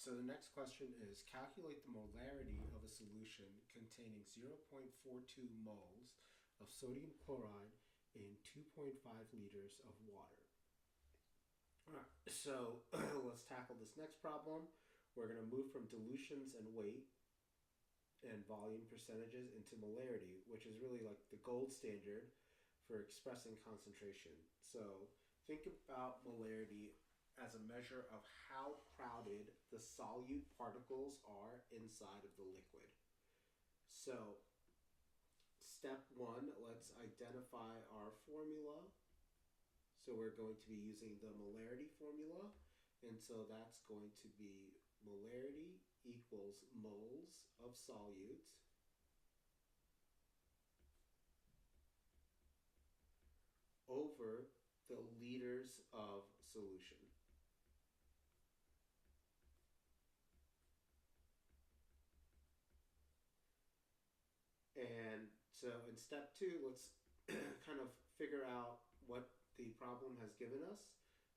So the next question is calculate the molarity of a solution containing 0.42 moles of sodium chloride in 2.5 liters of water. Alright, so let's tackle this next problem. We're going to move from dilutions and weight and volume percentages into molarity, which is really like the gold standard for expressing concentration. So think about molarity as a measure of how crowded the solute particles are inside of the liquid. So step one, let's identify our formula. So we're going to be using the molarity formula, and so that's going to be molarity equals moles of solute over the liters of solution. And so in step two, let's kind of figure out what the problem has given us.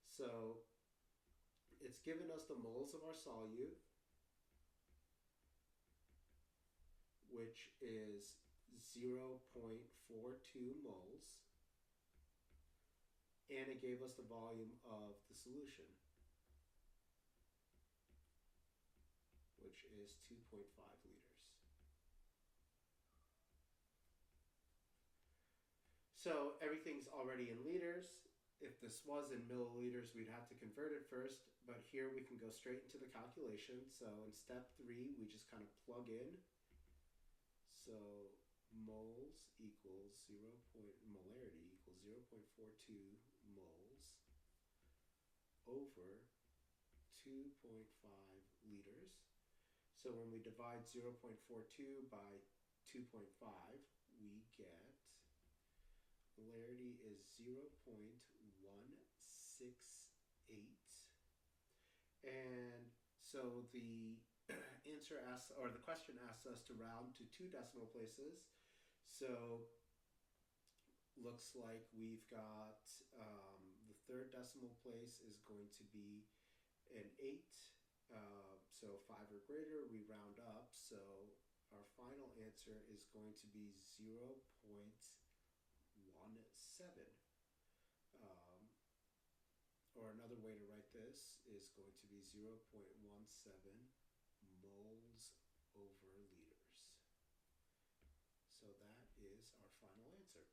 So it's given us the moles of our solute, which is 0.42 moles, and it gave us the volume of the solution, which is 2.5 liters. So everything's already in liters. If this was in milliliters, we'd have to convert it first, but here we can go straight into the calculation. So in step three, we just kind of plug in. So moles equals molarity equals 0.42 moles over 2.5 liters. So when we divide 0.42 by 2.5, we get molarity is 0.168. And so the answer asks, or the question asks us to round to 2 decimal places. So looks like we've got the third decimal place is going to be an 8. So 5 or greater, we round up. So our final answer is going to be 0.17. Or another way to write this is going to be 0.17 moles over liters. So that is our final answer.